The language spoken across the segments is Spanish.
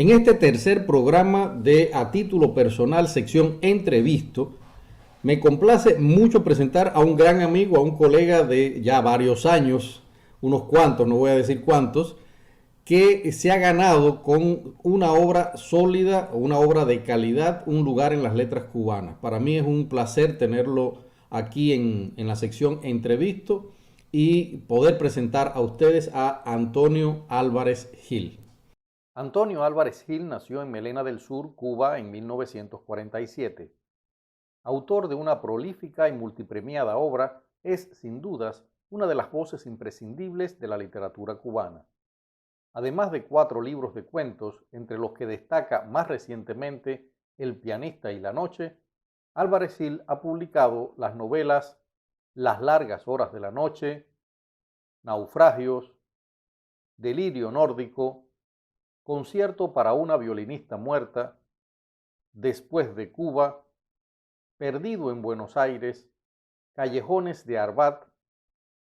En este tercer programa de A Título Personal, sección Entrevisto, me complace mucho presentar a un gran amigo, a un colega de ya varios años, unos cuantos, no voy a decir cuántos, que se ha ganado con una obra sólida, una obra de calidad, un lugar en las letras cubanas. Para mí es un placer tenerlo aquí en la sección Entrevisto y poder presentar a ustedes a Antonio Álvarez Gil. Antonio Álvarez Gil nació en Melena del Sur, Cuba, en 1947. Autor de una prolífica y multipremiada obra, es, sin dudas, una de las voces imprescindibles de la literatura cubana. Además de 4 libros de cuentos, entre los que destaca más recientemente El pianista y la noche, Álvarez Gil ha publicado las novelas Las largas horas de la noche, Naufragios, Delirio nórdico, Concierto para una violinista muerta, Después de Cuba, Perdido en Buenos Aires, Callejones de Arbat,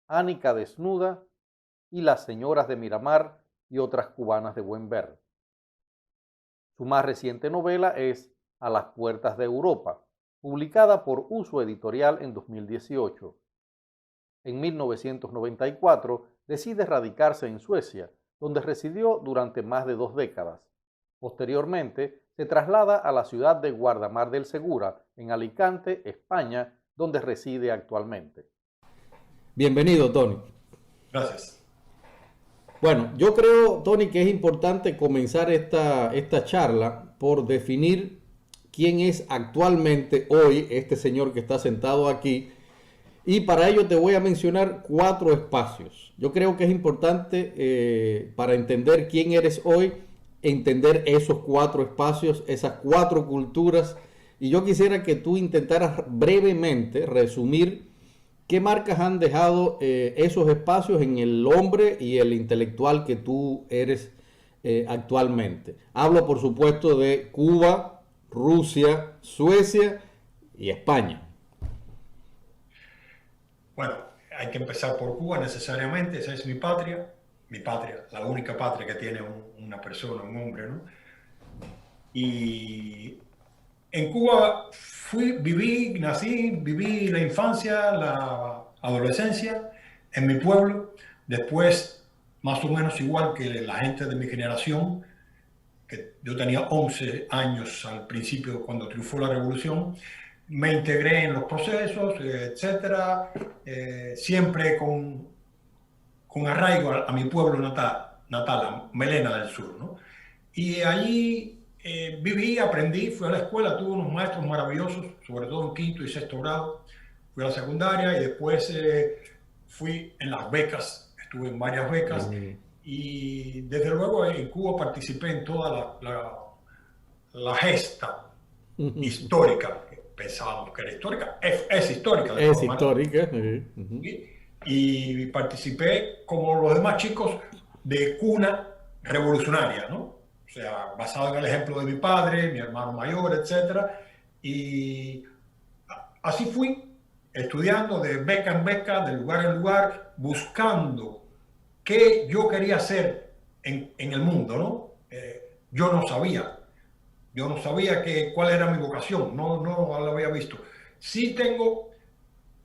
Ánica desnuda y Las señoras de Miramar y otras cubanas de buen ver. Su más reciente novela es A las puertas de Europa, publicada por Uso Editorial en 2018. En 1994 decide radicarse en Suecia, donde residió durante más de 2 décadas. Posteriormente, se traslada a la ciudad de Guardamar del Segura, en Alicante, España, donde reside actualmente. Bienvenido, Tony. Gracias. Bueno, yo creo, Tony, que es importante comenzar esta charla por definir quién es actualmente hoy este señor que está sentado aquí. Y para ello te voy a mencionar 4 espacios. Yo creo que es importante para entender quién eres hoy, entender esos 4 espacios, esas 4 culturas. Y yo quisiera que tú intentaras brevemente resumir qué marcas han dejado esos espacios en el hombre y el intelectual que tú eres actualmente. Hablo, por supuesto, de Cuba, Rusia, Suecia y España. Bueno, hay que empezar por Cuba necesariamente, esa es mi patria, la única patria que tiene una persona, un hombre, ¿no? Y en Cuba viví la infancia, la adolescencia en mi pueblo, después más o menos igual que la gente de mi generación, que yo tenía 11 años al principio cuando triunfó la revolución, me integré en los procesos, etcétera, siempre con arraigo a mi pueblo natal, a Melena del Sur, ¿no? Y allí viví, aprendí, fui a la escuela, tuve unos maestros maravillosos, sobre todo en quinto y sexto grado. Fui a la secundaria y después fui en las becas, estuve en varias becas. Y desde luego en Cuba participé en toda la gesta histórica. Pensábamos que era histórica, es histórica. Es histórica. Y participé, como los demás chicos, de cuna revolucionaria, ¿no? O sea, basado en el ejemplo de mi padre, mi hermano mayor, etc. Y así fui, estudiando de beca en beca, de lugar en lugar, buscando qué yo quería hacer en el mundo, ¿no? Yo no sabía cuál era mi vocación, no lo había visto. Sí tengo,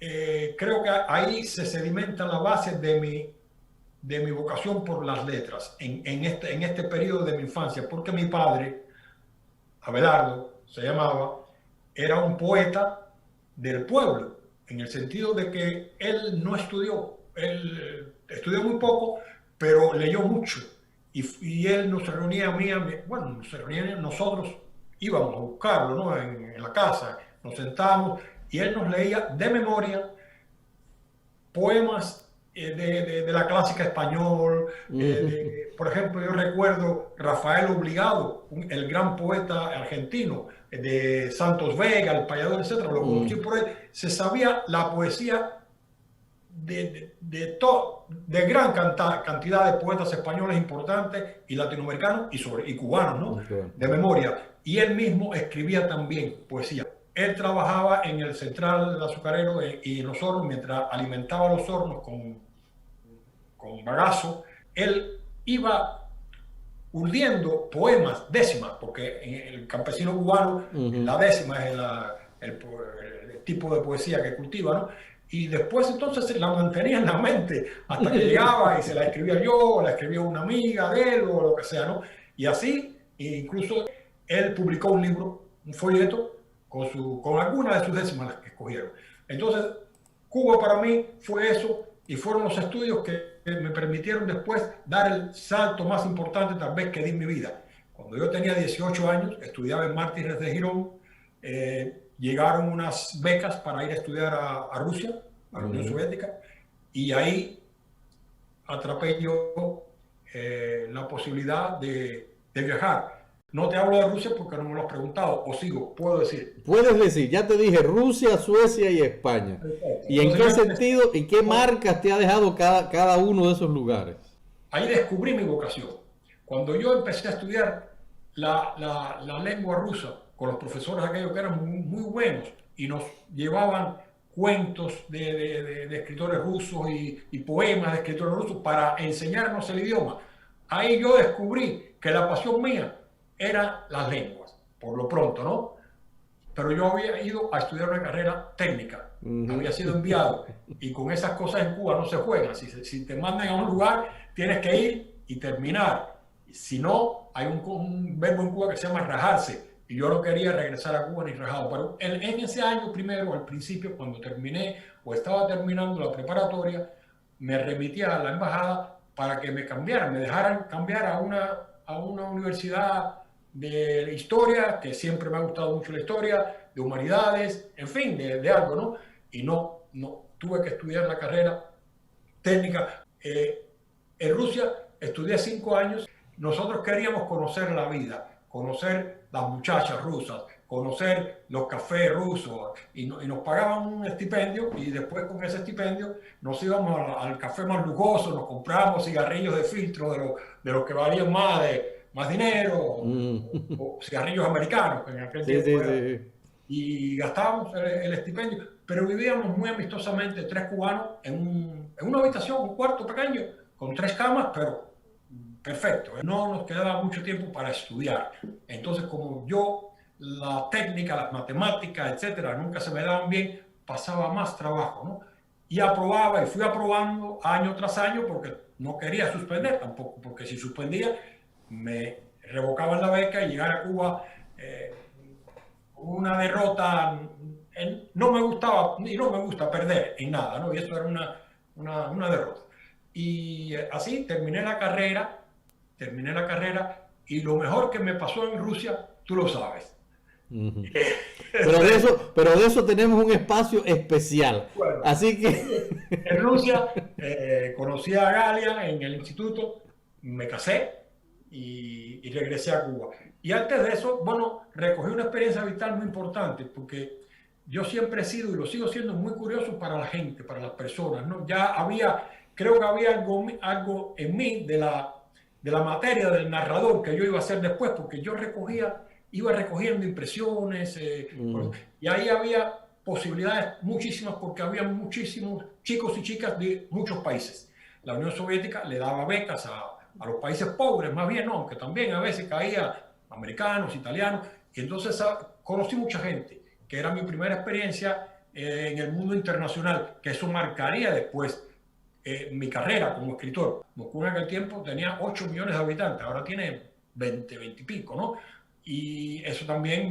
creo que ahí se sedimenta la base de mi vocación por las letras, en este periodo de mi infancia, porque mi padre, Abelardo se llamaba, era un poeta del pueblo, en el sentido de que él no estudió, él estudió muy poco, pero leyó mucho. Y él nos reunía nosotros íbamos a buscarlo, ¿no? en la casa, nos sentábamos y él nos leía de memoria poemas de la clásica español. Por ejemplo, yo recuerdo Rafael Obligado, el gran poeta argentino, de Santos Vega, El Payador, etc. Lo conocí por él. Se sabía la poesía de gran cantidad de poetas españoles importantes y latinoamericanos y cubanos, ¿no? De memoria. Y él mismo escribía también poesía. Él trabajaba en el central del azucarero y en los hornos, mientras alimentaba los hornos con bagazo. Él iba urdiendo poemas, décimas, porque en el campesino cubano la décima es el tipo de poesía que cultiva, ¿no? Y después entonces la mantenía en la mente hasta que llegaba y se la escribía yo, o la escribía una amiga de él o lo que sea, ¿no? Y así, incluso él publicó un libro, un folleto, con algunas de sus décimas las que escogieron. Entonces, Cuba para mí fue eso y fueron los estudios que me permitieron después dar el salto más importante tal vez que di en mi vida. Cuando yo tenía 18 años, estudiaba en Mártires de Girón, llegaron unas becas para ir a estudiar a Rusia, a la Unión Soviética, y ahí atrapé yo la posibilidad de viajar. No te hablo de Rusia porque no me lo has preguntado, o sigo, puedo decir. Puedes decir, ya te dije Rusia, Suecia y España. Perfecto. ¿Y en qué sentido y qué marcas te ha dejado cada uno de esos lugares? Ahí descubrí mi vocación. Cuando yo empecé a estudiar la lengua rusa con los profesores aquellos que eran muy buenos y nos llevaban cuentos de escritores rusos y poemas de escritores rusos para enseñarnos el idioma, ahí yo descubrí que la pasión mía era las lenguas, por lo pronto, ¿no? Pero yo había ido a estudiar una carrera técnica, había sido enviado, y con esas cosas en Cuba no se juegan. Si te mandan a un lugar, tienes que ir y terminar. Si no, hay un verbo en Cuba que se llama rajarse, y yo no quería regresar a Cuba ni rajado. Pero en ese año primero, al principio, cuando terminé o estaba terminando la preparatoria, me remití a la embajada para que me cambiaran, me dejaran cambiar a una universidad de historia, que siempre me ha gustado mucho la historia, de humanidades, en fin, de algo, ¿no? Y no, tuve que estudiar la carrera técnica. En Rusia estudié 5 años. Nosotros queríamos conocer la vida, conocer las muchachas rusas, conocer los cafés rusos, y nos pagaban un estipendio, y después con ese estipendio nos íbamos al café más lujoso, nos comprábamos cigarrillos de filtro de los que valían más dinero, o cigarrillos americanos, que en aquel tiempo era. Y gastábamos el estipendio, pero vivíamos muy amistosamente 3 cubanos en una habitación, un cuarto pequeño, con 3 camas, pero perfecto. No nos quedaba mucho tiempo para estudiar. Entonces, como yo, la técnica, las matemáticas, etcétera, nunca se me daban bien, pasaba más trabajo, ¿no? Y aprobaba, y fui aprobando año tras año, porque no quería suspender tampoco, porque si suspendía, me revocaban la beca, y llegar a Cuba una derrota no me gustaba, y no me gusta perder en nada, ¿no? Y eso era una derrota. Y así terminé la carrera, y lo mejor que me pasó en Rusia, tú lo sabes. Pero de eso tenemos un espacio especial. Bueno, así que en Rusia conocí a Galia en el instituto, me casé y regresé a Cuba. Y antes de eso, bueno, recogí una experiencia vital muy importante, porque yo siempre he sido y lo sigo siendo muy curioso para la gente, para las personas, ¿no? Creo que había algo en mí de la materia del narrador que yo iba a hacer después, porque yo iba recogiendo impresiones, y ahí había posibilidades muchísimas, porque había muchísimos chicos y chicas de muchos países. La Unión Soviética le daba becas a los países pobres, más bien, no, aunque también a veces caía americanos, italianos, y entonces conocí mucha gente, que era mi primera experiencia en el mundo internacional, que eso marcaría después mi carrera como escritor. Moscú en aquel tiempo tenía 8 millones de habitantes, ahora tiene 20 y pico, ¿no? Y eso también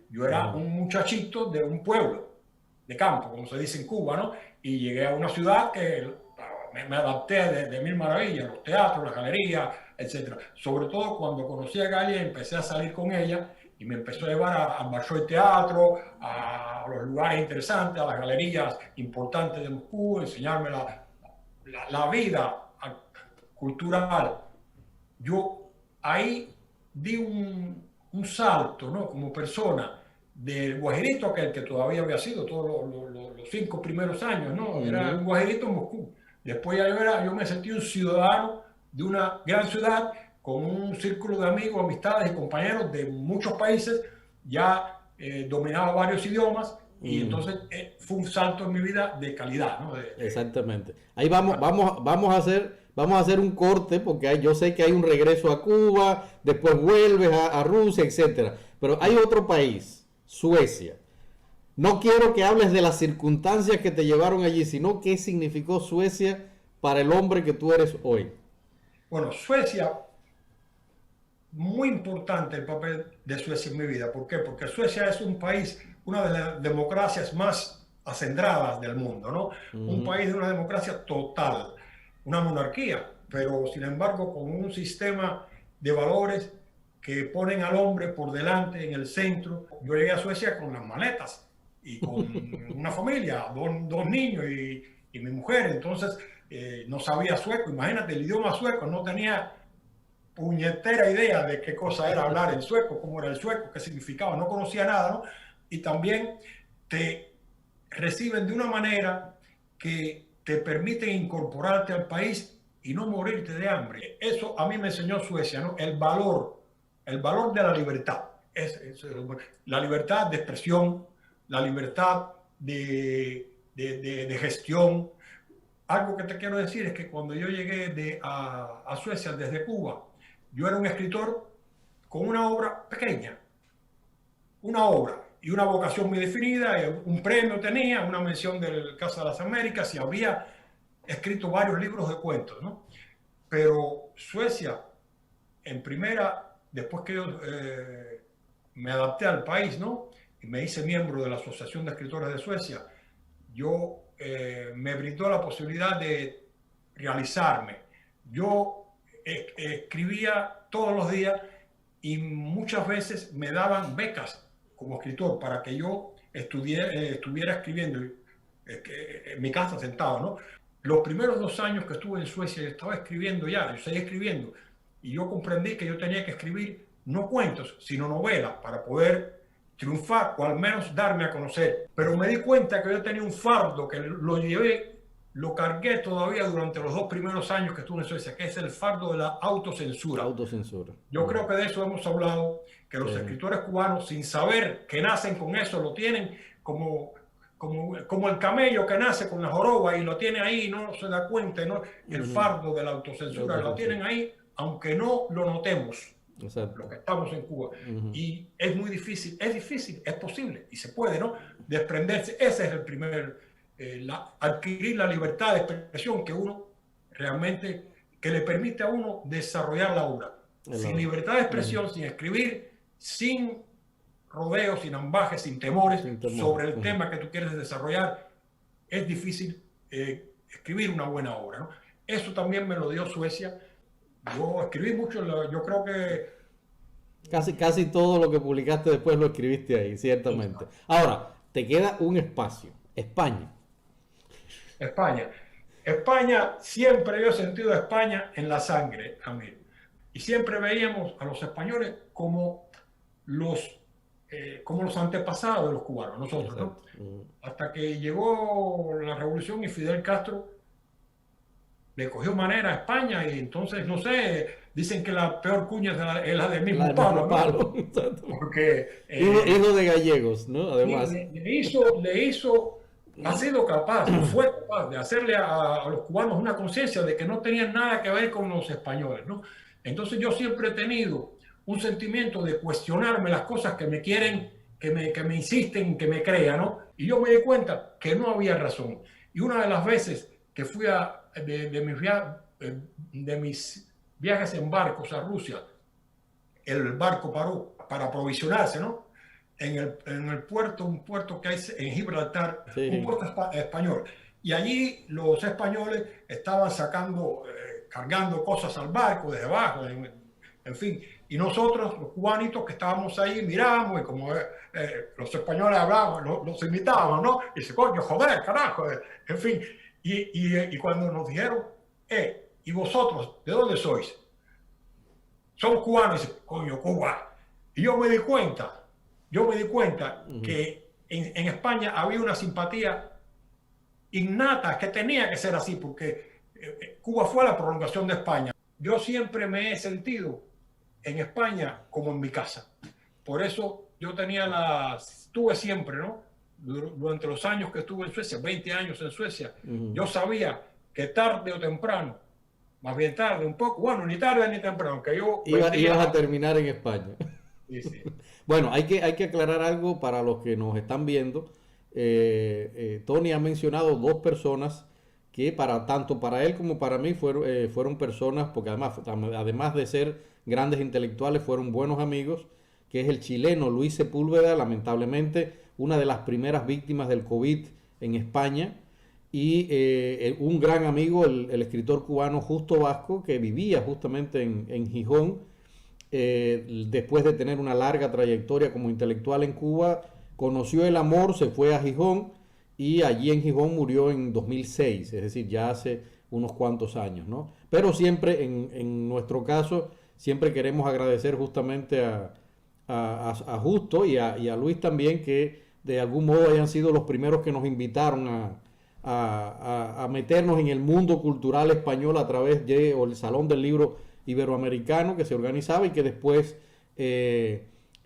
yo era un muchachito de un pueblo, de campo, como se dice en Cuba, ¿no? Y llegué a una ciudad que me adapté de mil maravillas, los teatros, las galerías, etc. Sobre todo cuando conocí a Galia, empecé a salir con ella y me empezó a llevar al Bolshoi Teatro, a los lugares interesantes, a las galerías importantes de Moscú, enseñarme la vida cultural. Yo ahí di un salto, ¿no? Como persona, del guajirito aquel que todavía había sido todos los 5 primeros años, ¿no? Era un guajirito en Moscú. Después yo me sentí un ciudadano de una gran ciudad con un círculo de amigos, amistades y compañeros de muchos países. Ya dominaba varios idiomas, y entonces fue un salto en mi vida de calidad, ¿no? Exactamente. Ahí vamos vamos a hacer un corte porque yo sé que hay un regreso a Cuba, después vuelves a Rusia, etcétera. Pero hay otro país, Suecia. No quiero que hables de las circunstancias que te llevaron allí, sino qué significó Suecia para el hombre que tú eres hoy. Bueno, Suecia, muy importante el papel de Suecia en mi vida. ¿Por qué? Porque Suecia es un país, una de las democracias más acendradas del mundo, ¿no? Un país de una democracia total, una monarquía, pero sin embargo con un sistema de valores que ponen al hombre por delante, en el centro. Yo llegué a Suecia con las maletas y con una familia, dos niños y mi mujer, entonces no sabía sueco, imagínate el idioma sueco, no tenía puñetera idea de qué cosa era hablar el sueco, cómo era el sueco, qué significaba, no conocía nada, ¿no? Y también te reciben de una manera que te permiten incorporarte al país y no morirte de hambre. Eso a mí me enseñó Suecia, ¿no? El valor de la libertad. La libertad de expresión, la libertad de gestión. Algo que te quiero decir es que cuando yo llegué a Suecia desde Cuba, yo era un escritor con una obra pequeña, una obra y una vocación muy definida, un premio tenía, una mención del Casa de las Américas y había escrito varios libros de cuentos, ¿no? Pero Suecia, en primera, después que yo me adapté al país, ¿no? Y me hice miembro de la Asociación de Escritores de Suecia, yo me brindó la posibilidad de realizarme. Yo escribía todos los días y muchas veces me daban becas como escritor para que yo estuviera escribiendo en mi casa sentado, ¿no? Los primeros 2 años que estuve en Suecia yo estaba escribiendo ya, yo seguía escribiendo y yo comprendí que yo tenía que escribir no cuentos, sino novelas para poder triunfar o al menos darme a conocer. Pero me di cuenta que yo tenía un fardo que lo cargué todavía durante los 2 primeros años que estuve en Suecia, que es el fardo de la autocensura. Autocensura. Yo creo que de eso hemos hablado, que los escritores cubanos, sin saber que nacen con eso, lo tienen como el camello que nace con la joroba y lo tiene ahí y no se da cuenta, ¿no? El fardo de la autocensura, lo tienen ahí, aunque no lo notemos. Exacto. Los que estamos en Cuba. Y es muy difícil, es posible y se puede, ¿no? Desprenderse, ese es el primer, adquirir la libertad de expresión que uno realmente, que le permite a uno desarrollar la obra. Sin libertad de expresión, sin escribir, sin rodeos, sin ambajes, sin temores sobre el tema que tú quieres desarrollar, es difícil escribir una buena obra, ¿no? Eso también me lo dio Suecia. Yo escribí mucho, yo creo que... Casi todo lo que publicaste después lo escribiste ahí, ciertamente. Ahora, te queda un espacio, España. España, siempre yo he sentido a España en la sangre, Jamil. Y siempre veíamos a los españoles como los antepasados de los cubanos, nosotros, ¿no? Hasta que llegó la revolución y Fidel Castro le cogió manera a España y entonces, no sé, dicen que la peor cuña es la del mismo Pablo, ¿no? Porque hijo de gallegos, ¿no? Además ha sido capaz, fue capaz de hacerle a los cubanos una conciencia de que no tenían nada que ver con los españoles, ¿no? Entonces yo siempre he tenido un sentimiento de cuestionarme las cosas que me quieren, que me insisten, que me crean, ¿no? Y yo me di cuenta que no había razón. Y una de las veces que fui de mis viajes en barcos a Rusia, el barco paró para aprovisionarse, ¿no? En el puerto, un puerto que hay en Gibraltar, sí. Un puerto español. Y allí los españoles estaban cargando cosas al barco desde abajo, en fin. Y nosotros, los cubanitos que estábamos ahí, mirábamos y como los españoles hablaban, los imitábamos, ¿no? Y dice, coño, joder, carajo, en fin. Y cuando nos dijeron, ¿y vosotros de dónde sois? Somos cubanos. Y dice, coño, Cuba. Y yo me di cuenta que en España había una simpatía innata, que tenía que ser así, porque Cuba fue la prolongación de España. Yo siempre me he sentido en España como en mi casa. Por eso yo tuve siempre, ¿no? Durante los años que estuve en Suecia, 20 años en Suecia, yo sabía que tarde o temprano más bien tarde un poco, bueno, ni tarde ni temprano, que yo Ibas a vendría. terminar en España. Sí, sí, Bueno, hay que aclarar algo para los que nos están viendo. Tony ha mencionado dos personas que para tanto para él como para mí fueron personas, porque además de ser grandes intelectuales, fueron buenos amigos, que es el chileno Luis Sepúlveda, lamentablemente una de las primeras víctimas del COVID en España, y un gran amigo, el escritor cubano Justo Vasco, que vivía justamente en Gijón. Después de tener una larga trayectoria como intelectual en Cuba, conoció el amor, se fue a Gijón y allí en Gijón murió en 2006, es decir, ya hace unos cuantos años, ¿no? Pero siempre, en nuestro caso, siempre queremos agradecer justamente a Justo y a Luis también, que de algún modo hayan sido los primeros que nos invitaron a meternos en el mundo cultural español a través del Salón del Libro Iberoamericano que se organizaba y que después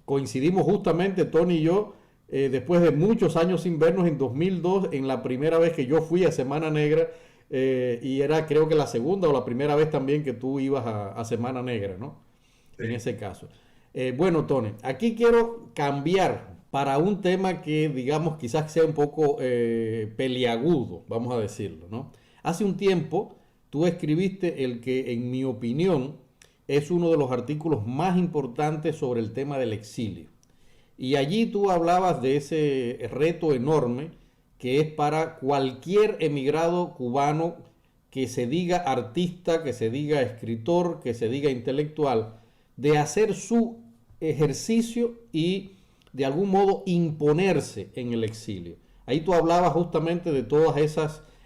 coincidimos justamente Tony y yo, después de muchos años sin vernos, en 2002, en la primera vez que yo fui a Semana Negra, y era creo que la segunda o la primera vez también que tú ibas a Semana Negra, ¿no? En sí. ese caso. Bueno, Tony, aquí quiero cambiar para un tema que, digamos, quizás sea un poco peliagudo, vamos a decirlo, ¿no? Hace un tiempo tú escribiste el que, en mi opinión, es uno de los artículos más importantes sobre el tema del exilio. Y allí tú hablabas de ese reto enorme que es para cualquier emigrado cubano que se diga artista, que se diga escritor, que se diga intelectual, de hacer su ejercicio y de algún modo imponerse en el exilio. Ahí tú hablabas justamente de todas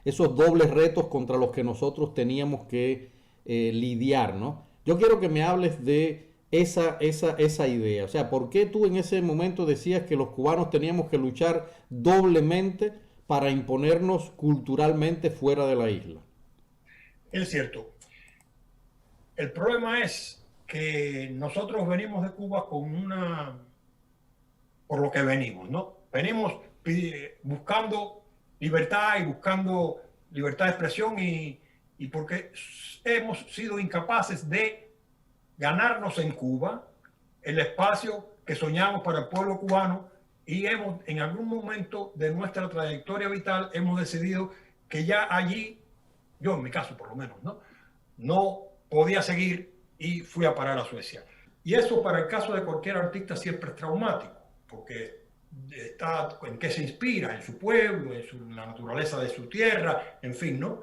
esos dobles retos contra los que nosotros teníamos que lidiar, ¿no? Yo quiero que me hables de esa idea. O sea, ¿por qué tú en ese momento decías que los cubanos teníamos que luchar doblemente para imponernos culturalmente fuera de la isla? Es cierto. El problema es que nosotros venimos de Cuba con por lo que venimos, ¿no? Venimos buscando libertad y buscando libertad de expresión y porque hemos sido incapaces de ganarnos en Cuba el espacio que soñamos para el pueblo cubano y en algún momento de nuestra trayectoria vital hemos decidido que ya allí, yo en mi caso por lo menos, no podía seguir y fui a parar a Suecia. Y eso para el caso de cualquier artista siempre es traumático, porque está en qué se inspira, en su pueblo, la naturaleza de su tierra, en fin, ¿no?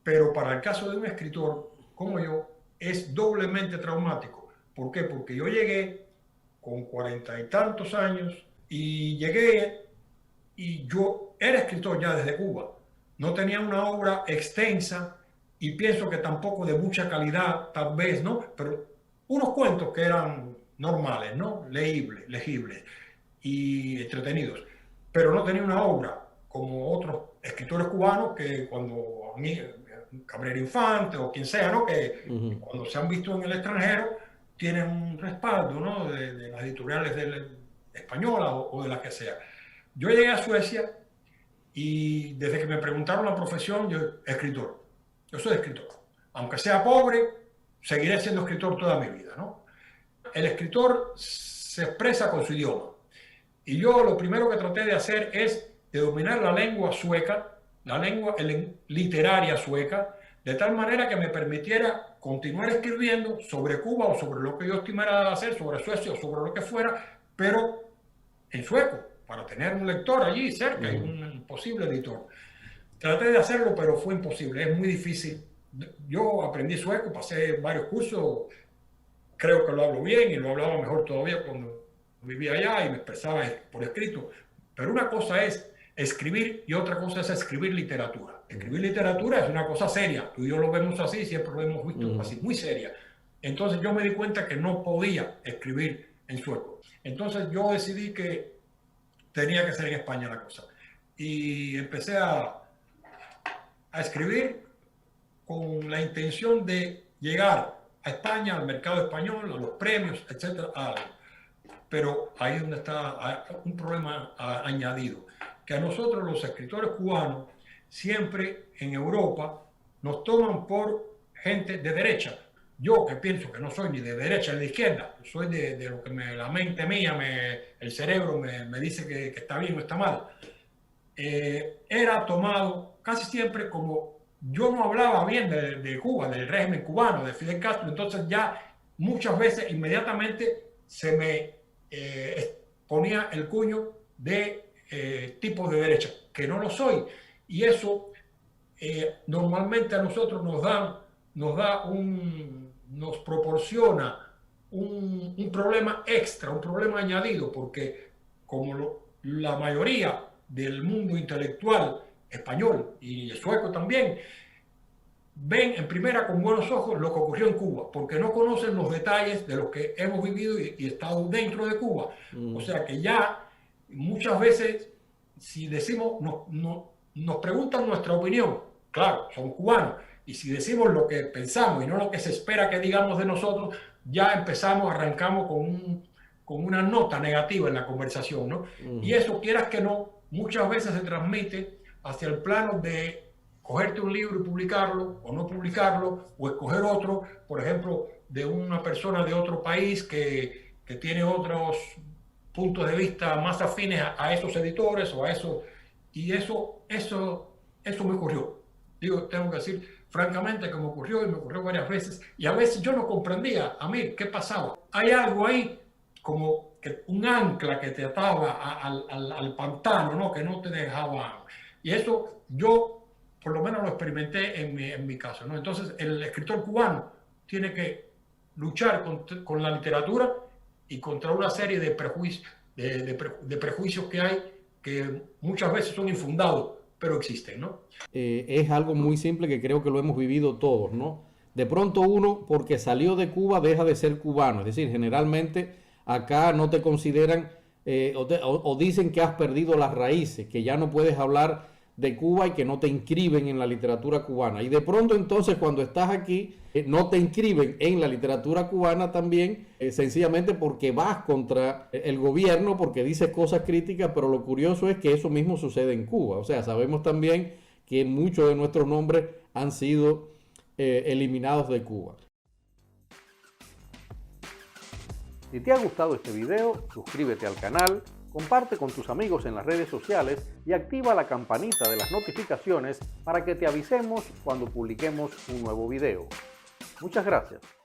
Pero para el caso de un escritor como yo, es doblemente traumático. ¿Por qué? Porque yo llegué con 40 y tantos años y llegué y yo era escritor ya desde Cuba. No tenía una obra extensa y pienso que tampoco de mucha calidad, tal vez, ¿no? Pero unos cuentos que eran normales, ¿no? Legibles y entretenidos. Pero no tenía una obra como otros escritores cubanos que cuando a mí, Cabrera Infante o quien sea, ¿no? Que Uh -huh. cuando se han visto en el extranjero tienen un respaldo, ¿no? De las editoriales españolas o de las que sea. Yo llegué a Suecia y desde que me preguntaron la profesión, yo escritor. Yo soy escritor. Aunque sea pobre, seguiré siendo escritor toda mi vida, ¿no? El escritor se expresa con su idioma. Y yo lo primero que traté de hacer es de dominar la lengua sueca, la lengua literaria sueca, de tal manera que me permitiera continuar escribiendo sobre Cuba o sobre lo que yo estimara hacer, sobre Suecia o sobre lo que fuera, pero en sueco, para tener un lector allí cerca y un posible editor. Traté de hacerlo, pero fue imposible, es muy difícil. Yo aprendí sueco, pasé varios cursos, creo que lo hablo bien y lo hablaba mejor todavía cuando vivía allá y me expresaba por escrito. Pero una cosa es escribir y otra cosa es escribir literatura. Escribir literatura es una cosa seria. Tú y yo lo vemos así, siempre lo hemos visto así, muy seria. Entonces yo me di cuenta que no podía escribir en sueco. Entonces yo decidí que tenía que ser en España la cosa. Y empecé a escribir con la intención de llegar a España, al mercado español, a los premios, etcétera. Pero ahí es donde está un problema añadido, que a nosotros los escritores cubanos siempre en Europa nos toman por gente de derecha. Yo que pienso que no soy ni de derecha ni de izquierda, soy de lo que la mente mía, el cerebro me dice que está bien o está mal, era tomado casi siempre como yo no hablaba bien de Cuba, del régimen cubano, de Fidel Castro, entonces ya muchas veces inmediatamente se me ponía el cuño de tipo de derecha, que no lo soy. Y eso normalmente a nosotros nos proporciona un problema extra, un problema añadido, porque como la mayoría del mundo intelectual español y sueco también, ven en primera con buenos ojos lo que ocurrió en Cuba, porque no conocen los detalles de los que hemos vivido y estado dentro de Cuba. O sea que ya muchas veces, si decimos, nos preguntan nuestra opinión, claro, son cubanos, y si decimos lo que pensamos y no lo que se espera que digamos de nosotros, ya arrancamos con una nota negativa en la conversación, ¿no? Y eso, quieras que no, muchas veces se transmite hacia el plano de cogerte un libro y publicarlo, o no publicarlo, o escoger otro, por ejemplo, de una persona de otro país que tiene otros puntos de vista más afines a esos editores o a eso, y eso me ocurrió. Digo, tengo que decir francamente que me ocurrió y me ocurrió varias veces, y a veces yo no comprendía a mí qué pasaba. Hay algo ahí como que un ancla que te ataba al pantano, ¿no? Que no te dejaba. Y eso yo por lo menos lo experimenté en mi caso, ¿no? Entonces el escritor cubano tiene que luchar con la literatura y contra una serie de prejuicios que hay, que muchas veces son infundados, pero existen, ¿no? Es algo muy simple que creo que lo hemos vivido todos, ¿no? De pronto uno, porque salió de Cuba, deja de ser cubano. Es decir, generalmente acá no te consideran o dicen que has perdido las raíces, que ya no puedes hablar de Cuba y que no te inscriben en la literatura cubana. Y de pronto entonces cuando estás aquí, no te inscriben en la literatura cubana también, sencillamente porque vas contra el gobierno, porque dices cosas críticas, pero lo curioso es que eso mismo sucede en Cuba. O sea, sabemos también que muchos de nuestros nombres han sido eliminados de Cuba. Si te ha gustado este video, suscríbete al canal, comparte con tus amigos en las redes sociales y activa la campanita de las notificaciones para que te avisemos cuando publiquemos un nuevo video. Muchas gracias.